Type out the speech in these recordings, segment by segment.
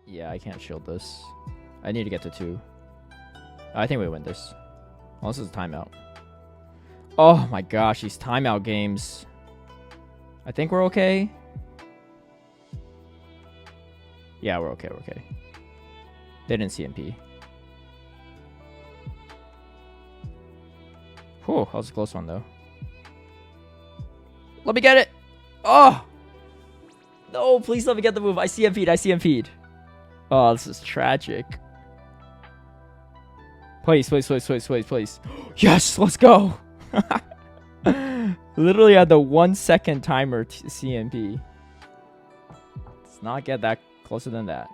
Yeah, I can't shield this. I need to get to 2. I think we win this. Unless it's a timeout. Oh my gosh, these timeout games. I think we're okay. Yeah, we're okay, we're okay. They didn't CMP. Whew, that was a close one though. Let me get it! Oh! No, please let me get the move. I CMP'd, I CMP'd. Oh, this is tragic. Please, please, please, please, please, please. Yes, let's go! Literally had the 1 second timer CMP. Let's not get that closer than that.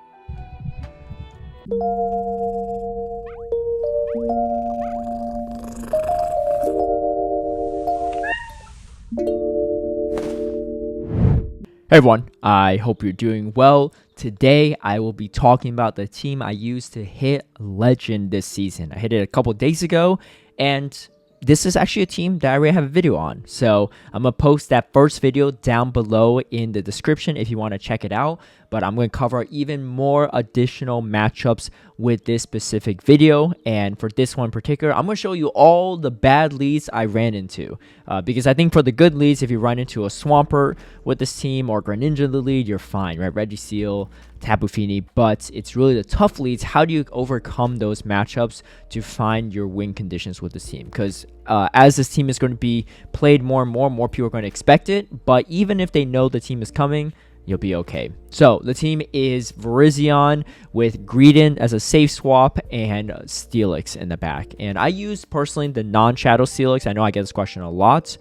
Hey everyone, I hope you're doing well. Today I will be talking about the team I used to hit Legend this season. I hit it a couple days ago, and this is actually a team that I already have a video on. So I'm going to post that first video down below in the description if you want to check it out. But I'm going to cover even more additional matchups with this specific video. And for this one in particular, I'm going to show you all the bad leads I ran into. Because I think for the good leads, if you run into a Swampert with this team or Greninja in the lead, you're fine, right? Registeel, Tapu Fini. But it's really the tough leads. How do you overcome those matchups to find your win conditions with this team? Because as this team is going to be played more and more people are going to expect it. But even if they know the team is coming, you'll be okay. So the team is Virizion with Greedent as a safe swap and Steelix in the back. And I use personally the non-Shadow Steelix. I know I get this question a lot.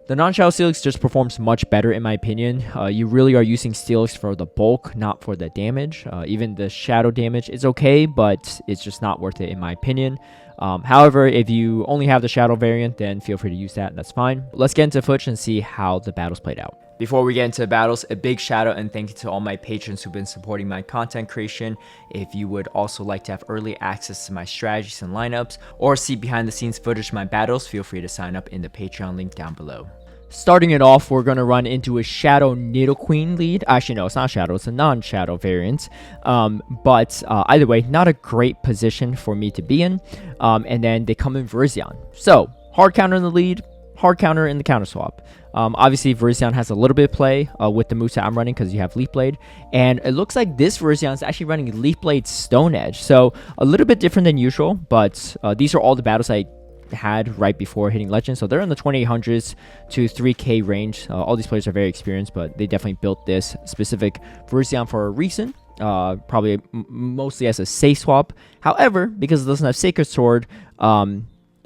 The non-Shadow Steelix just performs much better in my opinion. You really are using Steelix for the bulk, not for the damage. Even the Shadow damage is okay, but it's just not worth it in my opinion. However, if you only have the Shadow variant, then feel free to use that, and that's fine. Let's get into footage and see how the battles played out. Before we get into the battles, a big shout out and thank you to all my patrons who've been supporting my content creation. If you would also like to have early access to my strategies and lineups, or see behind the scenes footage of my battles, feel free to sign up in the Patreon link down below. Starting it off, we're going to run into a Shadow Nidoqueen lead. Actually, no, it's not Shadow. It's a non-Shadow variant. But either way, not a great position for me to be in. And then they come in Virizion. So, hard counter in the lead, hard counter in the counter swap. Obviously, Virizion has a little bit of play with the moves that I'm running because you have Leaf Blade. And it looks like this Virizion is actually running Leaf Blade Stone Edge. So, a little bit different than usual. But these are all the battles I had right before hitting Legend, so they're in the 2800s to 3k range. All these players are very experienced, but they definitely built this specific Virizion for a reason, probably mostly as a safe swap. However, because it doesn't have Sacred Sword,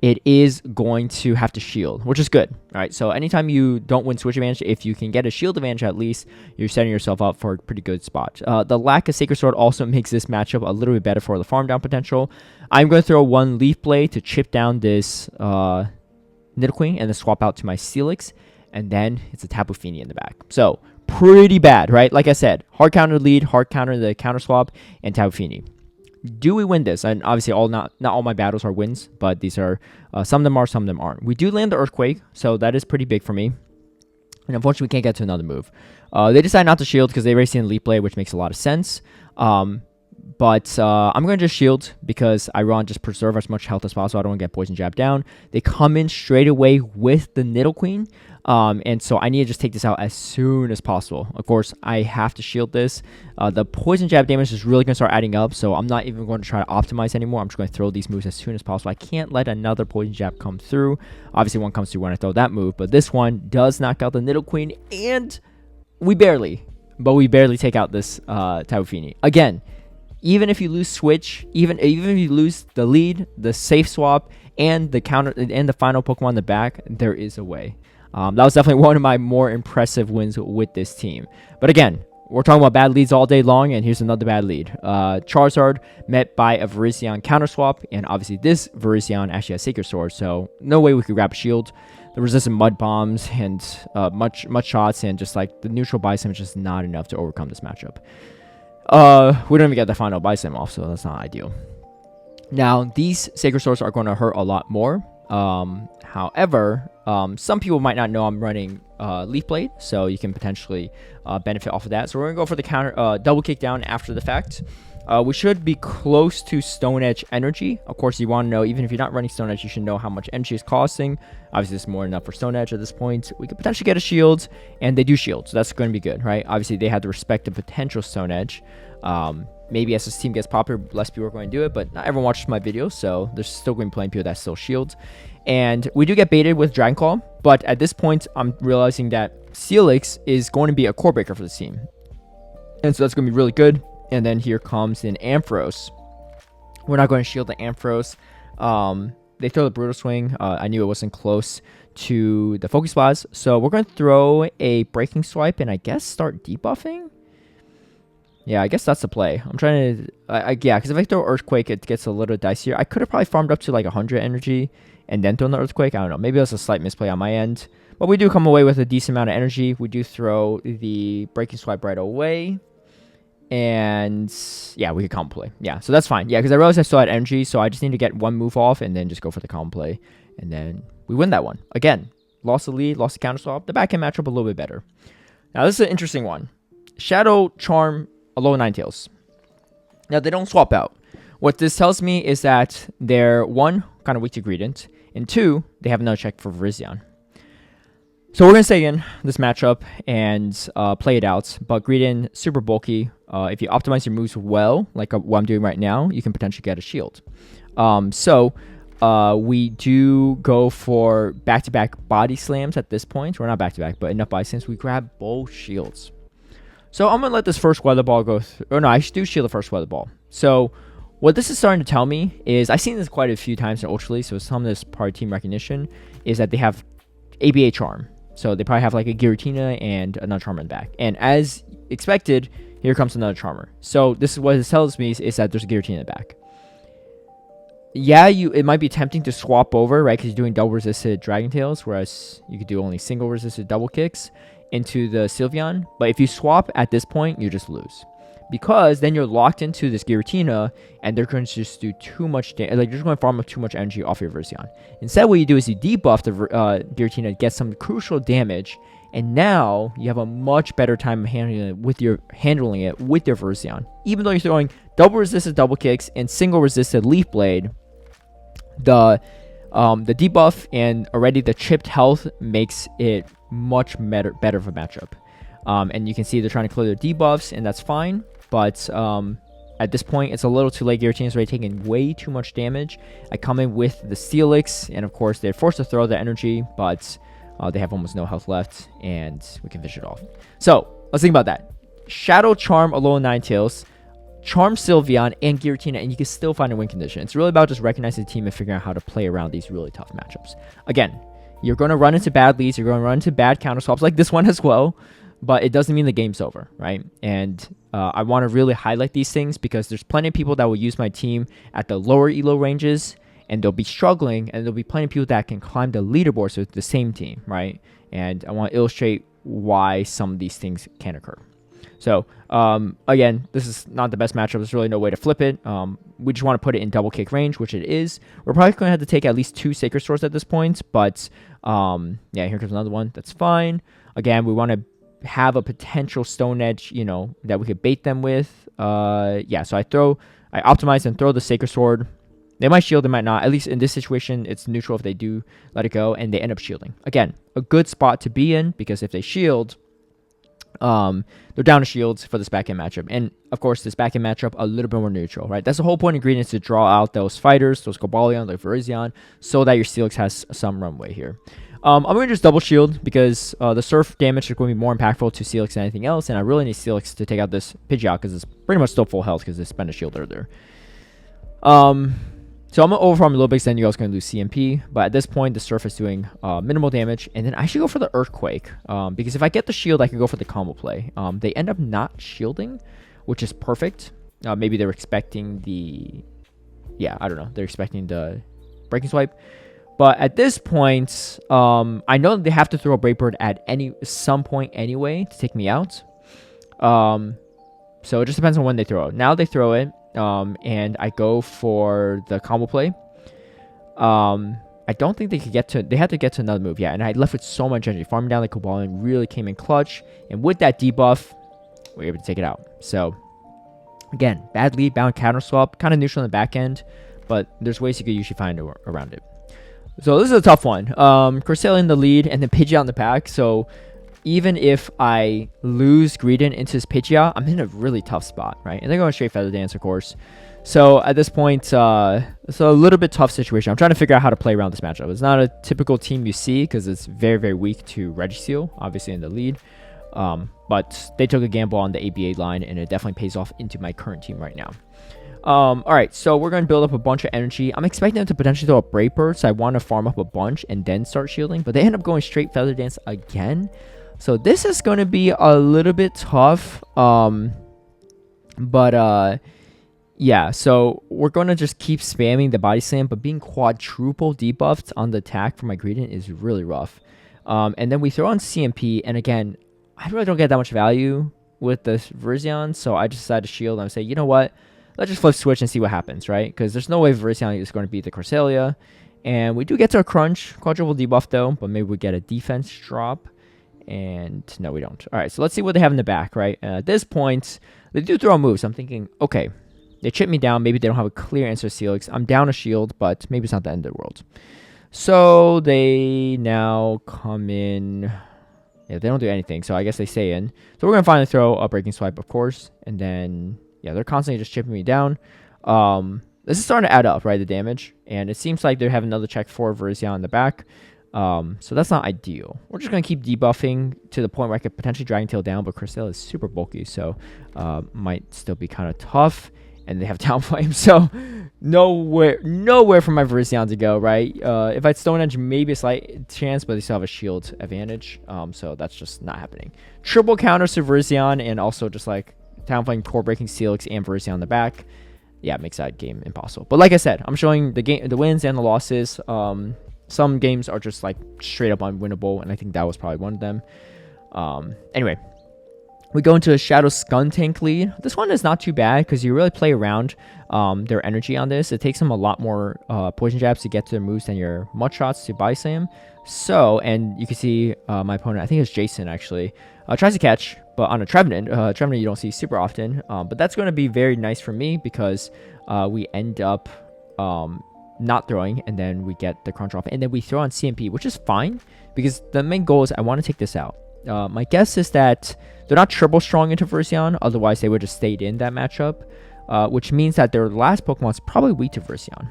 it is going to have to shield, which is good. All right, so anytime you don't win switch advantage, if you can get a shield advantage at least, you're setting yourself up for a pretty good spot. The lack of Sacred Sword also makes this matchup a little bit better for the farm down potential. I'm going to throw one Leaf Blade to chip down this Nidoqueen and then swap out to my Steelix, and then it's a Tapu Fini in the back. So pretty bad, right? Like I said, hard counter lead, hard counter the counter swap, and Tapu Fini. Do we win this? And obviously, not all my battles are wins, but these are some of them are, some of them aren't. We do land the Earthquake, so that is pretty big for me. And unfortunately, we can't get to another move. They decide not to shield because they already seen Leaf Blade, which makes a lot of sense. But I'm going to just shield because I want to just preserve as much health as possible. I don't want to get Poison Jab down. They come in straight away with the Nidoqueen. And so I need to just take this out as soon as possible. Of course, I have to shield this. The Poison Jab damage is really going to start adding up, so I'm not even going to try to optimize anymore. I'm just going to throw these moves as soon as possible. I can't let another Poison Jab come through. Obviously, one comes through when I throw that move, but this one does knock out the Nidoqueen, and we barely take out this Tapu Fini. Again, even if you lose switch, even if you lose the lead, the safe swap, and the counter and the final Pokemon in the back, there is a way. That was definitely one of my more impressive wins with this team. But again, we're talking about bad leads all day long, and here's another bad lead. Charizard met by a Virizion counter swap, and obviously this Virizion actually has Sacred Sword, so no way we could grab a shield. The resistant Mud Bombs and much shots, and just like the neutral Bison is just not enough to overcome this matchup. We don't even get the final Bison off, so that's not ideal. Now, these Sacred Swords are going to hurt a lot more. However, some people might not know I'm running Leaf Blade, so you can potentially benefit off of that. So we're going to go for the counter double kick down after the fact. We should be close to Stone Edge energy. Of course, you want to know, even if you're not running Stone Edge, you should know how much energy is costing. Obviously, it's more than enough for Stone Edge at this point. We could potentially get a shield, and they do shield, so that's going to be good, right? Obviously, they have to respect the potential Stone Edge. Maybe as this team gets popular, less people are going to do it, but not everyone watches my videos, so there's still going to be plenty of people that still shield. And we do get baited with Dragon Claw, but at this point, I'm realizing that Steelix is going to be a core breaker for this team. And so that's going to be really good. And then here comes an Ampharos. We're not going to shield the Ampharos. They throw the Brutal Swing. I knew it wasn't close to the Focus Blast. So we're going to throw a Breaking Swipe and I guess start debuffing. Yeah, I guess that's the play. I'm trying to... yeah, because if I throw Earthquake, it gets a little dicier. I could have probably farmed up to like 100 energy and then thrown the Earthquake. I don't know. Maybe that's a slight misplay on my end. But we do come away with a decent amount of energy. We do throw the Breaking Swipe right away. And yeah, we could combo play. Yeah, so that's fine. Yeah, because I realized I still had energy, so I just need to get one move off and then just go for the combo play. And then we win that one. Again, lost the lead, lost the counter swap. The back end matchup a little bit better. Now, this is an interesting one. Shadow Charm Alolan Ninetales. Now, they don't swap out. What this tells me is that they're, one, kind of weak to Greedent, and two, they have another check for Virizion. So we're going to stay in this matchup and play it out. But Greedent, super bulky. If you optimize your moves well, like what I'm doing right now, you can potentially get a shield. We do go for back-to-back body slams at this point. We're not back-to-back, but enough body slams. We grab both shields. So I'm going to let this first Weather Ball go through. Oh, no, I do shield the first Weather Ball. So what this is starting to tell me is, I've seen this quite a few times in Ultra League, so some of this part of team recognition, is that they have ABA Charm. So they probably have like a Giratina and another Charmer in the back. And as expected, here comes another Charmer. So this is what it tells me is that there's a Giratina in the back. Yeah, it might be tempting to swap over, right? Because you're doing double resisted Dragon Tails, whereas you could do only single resisted double kicks into the Sylveon. But if you swap at this point, you just lose. Because then you're locked into this Giratina, and they're going to just do too much damage. Like, you're just going to farm up too much energy off your Virizion. Instead, what you do is you debuff the Giratina to get some crucial damage, and now you have a much better time handling it with your Virizion. Even though you're throwing double resisted double kicks and single resisted Leaf Blade, the debuff and already the chipped health makes it much better of a matchup. And you can see they're trying to clear their debuffs, and that's fine. But at this point, it's a little too late. Giratina's already taking way too much damage. I come in with the Steelix, and of course, they're forced to throw the energy, but they have almost no health left, and we can finish it off. So, let's think about that. Shadow Charm Alolan Ninetales, Charm Sylveon, and Giratina, and you can still find a win condition. It's really about just recognizing the team and figuring out how to play around these really tough matchups. Again, you're going to run into bad leads. You're going to run into bad counter swaps like this one as well. But it doesn't mean the game's over, right? And I want to really highlight these things because there's plenty of people that will use my team at the lower elo ranges, and they'll be struggling, and there'll be plenty of people that can climb the leaderboards with the same team, right? And I want to illustrate why some of these things can occur. So, again, this is not the best matchup. There's really no way to flip it. We just want to put it in double kick range, which it is. We're probably going to have to take at least 2 Sacred Swords at this point, but yeah, here comes another one. That's fine. Again, we want to have a potential Stone Edge, that we could bait them with. Yeah, so I optimize and throw the Sacred Sword. They might shield, they might not. At least in this situation, it's neutral if they do let it go, and they end up shielding. Again, a good spot to be in, because if they shield, they're down to shields for this back-end matchup. And, of course, this back-end matchup, a little bit more neutral, right? That's the whole point of Green, is to draw out those fighters, those Cobalion, like Virizion, so that your Steelix has some runway here. I'm going to just double shield because the Surf damage is going to be more impactful to Steelix than anything else, and I really need Steelix to take out this Pidgeot because it's pretty much still full health because they spent a shield earlier. So I'm going to overfarm a little bit, then you guys going to lose CMP, but at this point, the Surf is doing minimal damage, and then I should go for the Earthquake because if I get the shield, I can go for the combo play. They end up not shielding, which is perfect. Maybe they're expecting the... Yeah, I don't know. They're expecting the Breaking Swipe. But at this point, I know that they have to throw a Brave Bird at some point anyway to take me out. So it just depends on when they throw it. Now they throw it, and I go for the combo play. I don't think they could get to. They had to get to another move, yeah. And I left with so much energy, farming down the Cobalion really came in clutch. And with that debuff, we were able to take it out. So again, bad lead, bound counter swap, kind of neutral in the back end, but there's ways you could usually find around it. So this is a tough one. Cresselia in the lead, and then Pidgeot in the back. So even if I lose Greedent into this Pidgeot, I'm in a really tough spot, right? And they're going straight Feather Dance, of course. So at this point, it's a little bit tough situation. I'm trying to figure out how to play around this matchup. It's not a typical team you see because it's very, very weak to Registeel, obviously in the lead. But they took a gamble on the ABA line, and it definitely pays off into my current team right now. All right, so we're going to build up a bunch of energy. I'm expecting them to potentially throw a Brave Bird, so I want to farm up a bunch and then start shielding. But they end up going straight Feather Dance again. So this is going to be a little bit tough. Yeah, so we're going to just keep spamming the Body Slam, but being quadruple debuffed on the attack for my Greedent is really rough. And then we throw on CMP, and again, I really don't get that much value with this Virizion, so I just decided to shield, and I say, you know what, let's just flip switch and see what happens, right? Because there's no way Virizion is going to beat the Cresselia. And we do get to a crunch, quadruple debuff though, but maybe we get a defense drop. And no, we don't. All right, so let's see what they have in the back, right? At this point, they do throw moves. I'm thinking, okay, they chip me down. Maybe they don't have a clear answer to Celix. I'm down a shield, but maybe it's not the end of the world. So they now come in. Yeah, they don't do anything, so I guess they stay in. So we're going to finally throw a Breaking Swipe, of course. And then, yeah, they're constantly just chipping me down. This is starting to add up, right, the damage. And it seems like they have another check for Virizion in the back. So that's not ideal. We're just going to keep debuffing to the point where I could potentially Dragon Tail down, but Cresselia is super bulky, so might still be kind of tough. And they have Talonflame, so nowhere for my Virizion to go, right? If I had Stone Edge, maybe a slight chance, but they still have a shield advantage, so that's just not happening. Triple counters to Virizion, and also just like Talonflame, Core Breaking, Celix, and Virizion on the back. Yeah, it makes that game impossible. But like I said, I'm showing the wins and the losses. Some games are just like straight up unwinnable, and I think that was probably one of them. Anyway, we go into a Shadow Skuntank lead. This one is not too bad because you really play around their energy on this. It takes them a lot more poison jabs to get to their moves than your mud shots to Body Slam. So, and you can see my opponent, I think it's Jason actually, tries to catch, but on a Trevenant. Trevenant you don't see super often, but that's going to be very nice for me because we end up not throwing, and then we get the crunch off, and then we throw on CMP, which is fine because the main goal is I want to take this out. My guess is that they're not triple strong into Virizion, otherwise they would have stayed in that matchup, which means that their last Pokemon is probably weak to Virizion.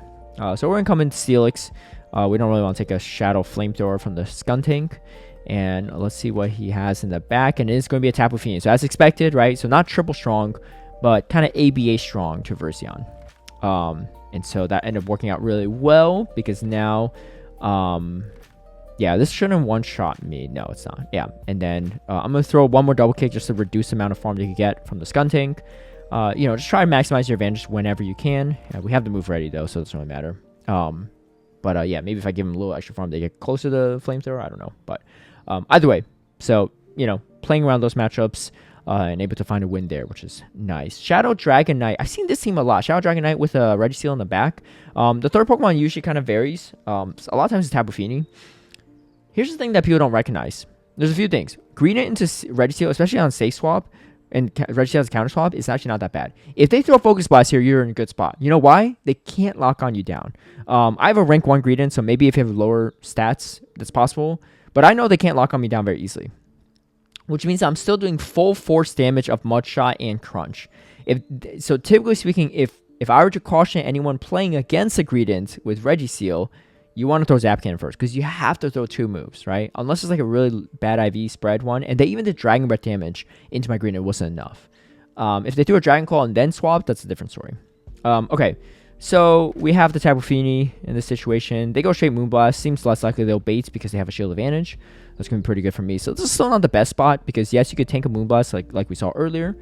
So we're going to come into Celix. We don't really want to take a Shadow Flamethrower from the Skuntank, and let's see what he has in the back, and it is going to be a Tapu Fini. So as expected, right? So not triple strong, but kind of ABA strong to Virizion. And so that ended up working out really well because now, yeah, this shouldn't one-shot me. No, it's not. Yeah, and then I'm going to throw one more double kick just to reduce the amount of farm you can get from the Skuntank. You know, just try to maximize your advantage whenever you can. We have the move ready, though, so it doesn't really matter. But yeah, maybe if I give them a little extra farm, they get closer to the Flamethrower. I don't know. But either way, so, you know, playing around those matchups, and able to find a win there, which is nice. Shadow Dragonite. I've seen this team a lot. Shadow Dragonite with a Registeel in the back. The third Pokemon usually kind of varies. A lot of times it's Tapu Fini. Here's the thing that people don't recognize. There's a few things. Greedent into Registeel, especially on Safe Swap, and Registeel has a Counter Swap, is actually not that bad. If they throw Focus Blast here, you're in a good spot. You know why? They can't lock on you down. I have a rank 1 Greedent, so maybe if you have lower stats, that's possible. But I know they can't lock on me down very easily, which means I'm still doing full force damage of Mud Shot and Crunch. So typically speaking, if I were to caution anyone playing against a Greedent with Registeel, you want to throw Zap Cannon first because you have to throw 2 moves, right? Unless it's like a really bad IV spread one, and they even did Dragon Breath damage into my Greedent, it wasn't enough. If they threw a Dragon Claw and then swap, that's a different story. Okay, so we have the Tapu Fini in this situation. They go straight Moonblast. Seems less likely they'll bait because they have a shield advantage. That's going to be pretty good for me. So this is still not the best spot because, yes, you could tank a Moonblast like we saw earlier.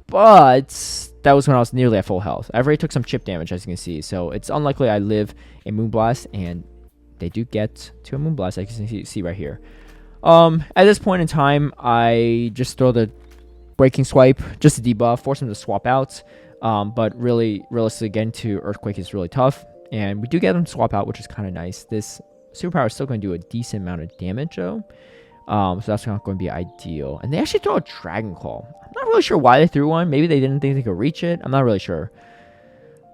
But that was when I was nearly at full health. I already took some chip damage, as you can see. So it's unlikely I live a Moonblast. And they do get to a Moonblast, as you can see right here. At this point in time, I just throw the Breaking Swipe just to debuff, force him to swap out. But really, realistically, getting to Earthquake is really tough. And we do get them to swap out, which is kind of nice. This superpower is still going to do a decent amount of damage, though. So that's not going to be ideal. And they actually throw a Dragon Claw. I'm not really sure why they threw one. Maybe they didn't think they could reach it. I'm not really sure.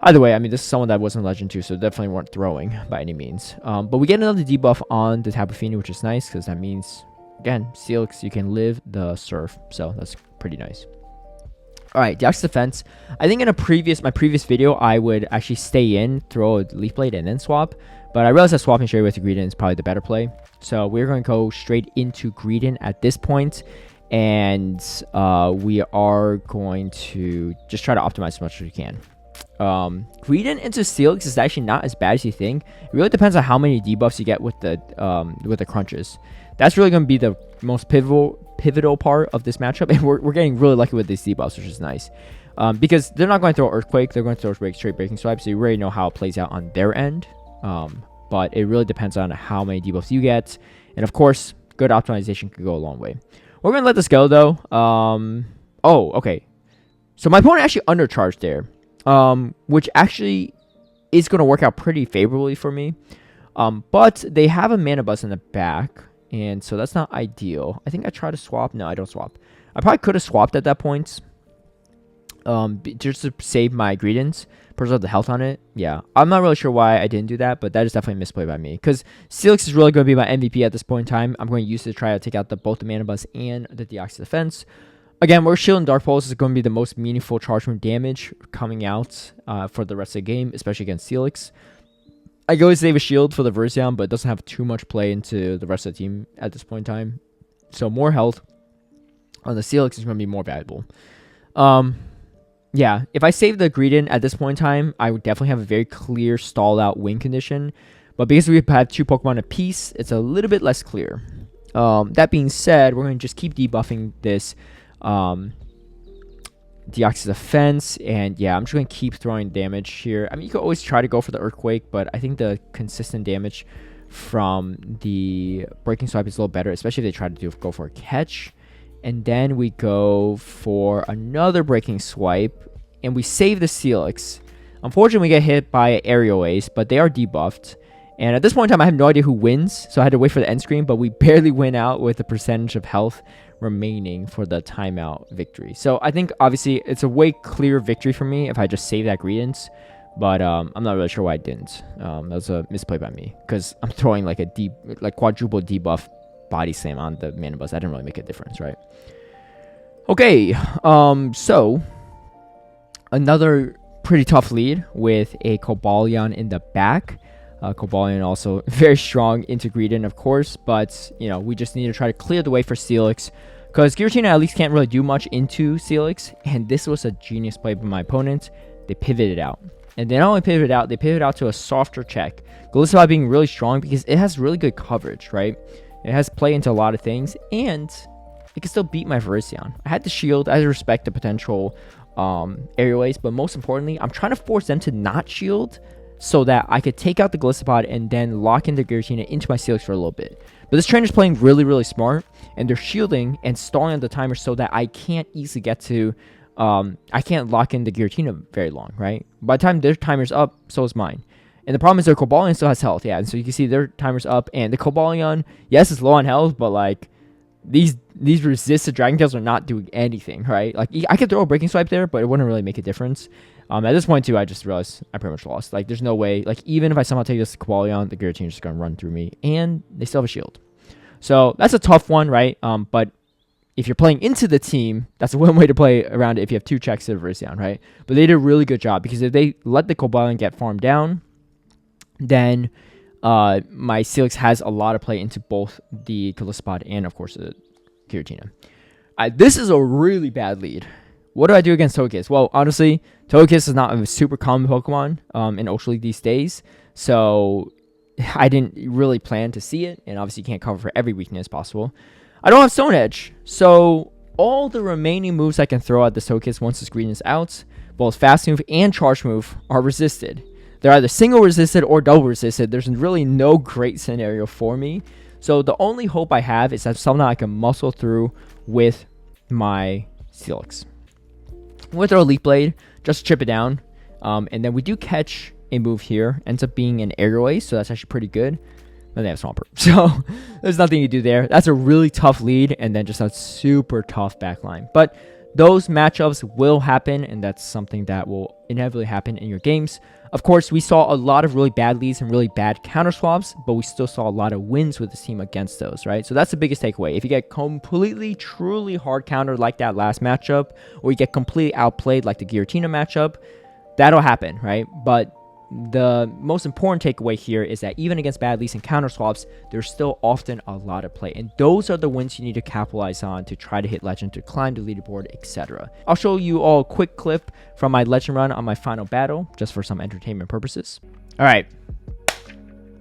Either way, I mean, this is someone that wasn't Legend 2, so definitely weren't throwing by any means. But we get another debuff on the Tapu Fini, which is nice, because that means, again, Steelix, you can live the Surf. So that's pretty nice. All right, Deoxys Defense. I think in my previous video, I would actually stay in, throw a Leaf Blade, and then swap. But I realized that swapping straight away to Greedent is probably the better play. So we're going to go straight into Greedent at this point. And we are going to just try to optimize as much as we can. Greedent into Steelix is actually not as bad as you think. It really depends on how many debuffs you get with the crunches. That's really going to be the most pivotal part of this matchup, and we're getting really lucky with these debuffs, which is nice. Because they're not going to throw Earthquake, they're going to throw straight Breaking Swipe, so you already know how it plays out on their end. But it really depends on how many debuffs you get, and of course, good optimization could go a long way. We're going to let this go, though. Oh, okay. So my opponent actually undercharged there, which actually is going to work out pretty favorably for me. But they have a Mana Buzz in the back, and so that's not ideal. I think I try to swap. No, I don't swap. I probably could have swapped at that point, just to save my Greedents, preserve the health on it. Yeah, I'm not really sure why I didn't do that, but that is definitely a misplay by me, because Steelix is really going to be my MVP at this point in time. I'm going to use it to try to take out both the Mana Buzz and the Deoxys Defense. Again, we're Shield and Dark Pulse is going to be the most meaningful charge move damage coming out for the rest of the game, especially against Steelix. I can always save a Shield for the Verzion, but it doesn't have too much play into the rest of the team at this point in time. So more health on the Steelix is going to be more valuable. Yeah, if I save the Greedent at this point in time, I would definitely have a very clear stalled out win condition. But because we have 2 Pokemon apiece, it's a little bit less clear. That being said, we're going to just keep debuffing this Deoxys Defense, and yeah, I'm just going to keep throwing damage here. I mean, you could always try to go for the Earthquake, but I think the consistent damage from the Breaking Swipe is a little better, especially if they try to go for a catch. And then we go for another Breaking Swipe, and we save the Steelix. Unfortunately, we get hit by Aerial Ace, but they are debuffed. And at this point in time, I have no idea who wins, so I had to wait for the end screen, but we barely win out with the percentage of health remaining for the timeout victory. So I think, obviously, it's a way clearer victory for me if I just save that Greedents, but I'm not really sure why I didn't. That was a misplay by me, because I'm throwing like a quadruple debuff Body Slam on the Mana Buzz. That didn't really make a difference, right? Okay, so another pretty tough lead with a Cobalion in the back. Cobalion also very strong into Greedent, of course, but you know, we just need to try to clear the way for Steelix, because Giratina at least can't really do much into Steelix, and this was a genius play by my opponent. They pivoted out, and they not only pivoted out, they pivoted out to a softer check. Gliscod being really strong because it has really good coverage, right? It has play into a lot of things, and it can still beat my Verzion. I had the shield. I respect the potential Aerial Ace, but most importantly, I'm trying to force them to not shield so that I could take out the Gliscod and then lock in the Giratina into my Steelix for a little bit. But this trainer's playing really, really smart, and they're shielding and stalling on the timer so that I can't easily get to, I can't lock in the Giratina very long, right? By the time their timer's up, so is mine. And the problem is their Cobalion still has health, yeah. And so you can see their timer's up, and the Cobalion, yes, it's low on health, but like these resisted Dragon Tails are not doing anything, right? Like I could throw a Breaking Swipe there, but it wouldn't really make a difference. At this point too, I just realized I pretty much lost. Like there's no way. Like even if I somehow take this Cobalion, the Giratina is just gonna run through me, and they still have a shield. So that's a tough one, right? But if you're playing into the team, that's one way to play around it if you have 2 checks to reverse down, right? But they did a really good job, because if they let the Cobalion get farmed down, then my Steelix has a lot of play into both the Gliscod and, of course, the Giratina. This is a really bad lead. What do I do against Togekiss? Well, honestly, Togekiss is not a super common Pokemon in Ultra League these days, so I didn't really plan to see it, and obviously you can't cover for every weakness possible. I don't have Stone Edge, so all the remaining moves I can throw at the Togekiss once the screen is out, both Fast Move and Charge Move, are resisted. They're either single resisted or double resisted. There's really no great scenario for me. So the only hope I have is that somehow I can muscle through with my Steelix. I'm going to throw a Leaf Blade just to chip it down. And then we do catch a move here. Ends up being an Aerial Ace, so that's actually pretty good. Then they have Swampert. So there's nothing you do there. That's a really tough lead, and then just a super tough backline. But those matchups will happen, and that's something that will inevitably happen in your games. Of course, we saw a lot of really bad leads and really bad counter swaps, but we still saw a lot of wins with this team against those, right? So that's the biggest takeaway. If you get completely, truly hard countered like that last matchup, or you get completely outplayed like the Giratina matchup, that'll happen, right? But the most important takeaway here is that even against bad leads and counter swaps, there's still often a lot of play, and those are the wins you need to capitalize on to try to hit legend, to climb the leaderboard, etc. I'll show you all a quick clip from my legend run on my final battle, just for some entertainment purposes. All right,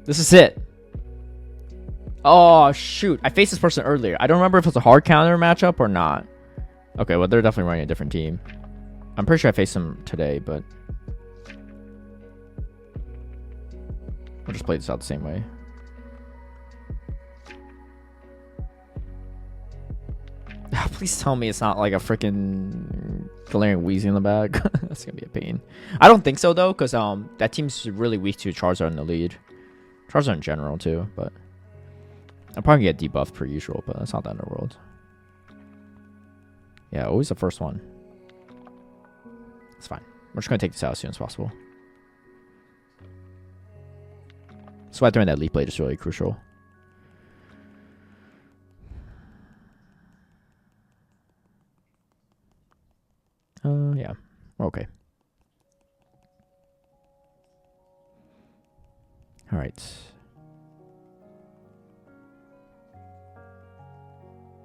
this is it. Oh shoot, I faced this person earlier. I don't remember if it's a hard counter matchup or not. Okay, well, they're definitely running a different team. I'm pretty sure I faced them today, but I'll just play this out the same way. Please tell me it's not like a freaking Galarian Weezy in the back. That's gonna be a pain. I don't think so though, because that team's really weak to Charizard in the lead. Charizard in general too, but I'm probably gonna get debuffed per usual, but that's not the end of the world. Yeah, always the first one. It's fine. We're just gonna take this out as soon as possible. That's why throwing that Leaf Blade is really crucial. Yeah, we're okay. All right.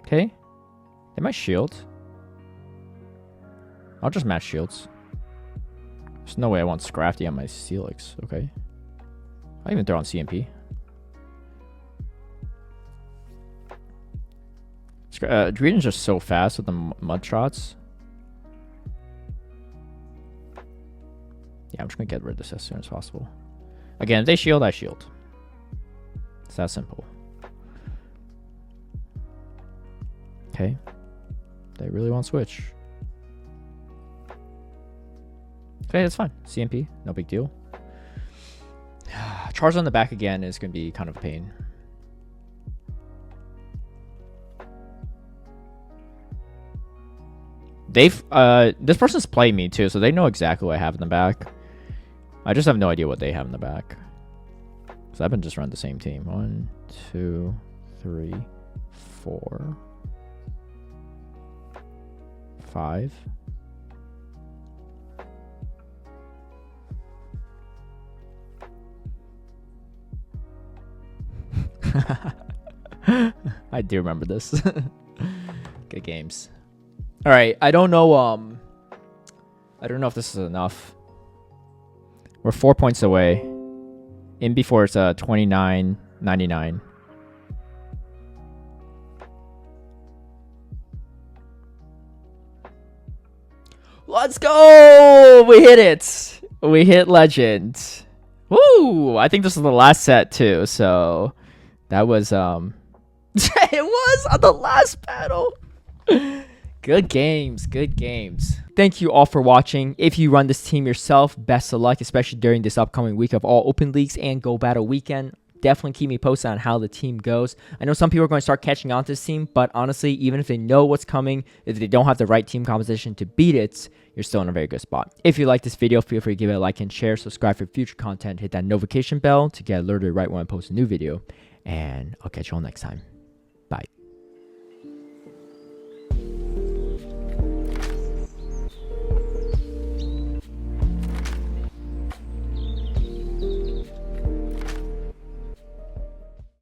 Okay. They might shield. I'll just match shields. There's no way I want Scrafty on my Steelix. Okay. I'll even throw on CMP. Dreen's just so fast with the mud shots. Yeah, I'm just going to get rid of this as soon as possible. Again, if they shield, I shield. It's that simple. Okay. They really want to switch. Okay, that's fine. CMP, no big deal. Charizard on the back again is going to be kind of a pain. This person's playing me too, so they know exactly what I have in the back. I just have no idea what they have in the back. So I've been just running the same team. 1, 2, 3, 4, 5. I do remember this. Good games. All right, I don't know if this is enough. We're 4 points away. In before it's 29.99. Let's go! We hit it. We hit legend. Woo! I think this is the last set too, so that was it was on the last battle. Good games, good games. Thank you all for watching. If you run this team yourself, best of luck, especially during this upcoming week of all open leagues and Go Battle weekend. Definitely keep me posted on how the team goes. I know some people are going to start catching on to this team, but honestly, even if they know what's coming, if they don't have the right team composition to beat it, you're still in a very good spot. If you like this video, feel free to give it a like and share, subscribe for future content, hit that notification bell to get alerted right when I post a new video, and I'll catch you all next time.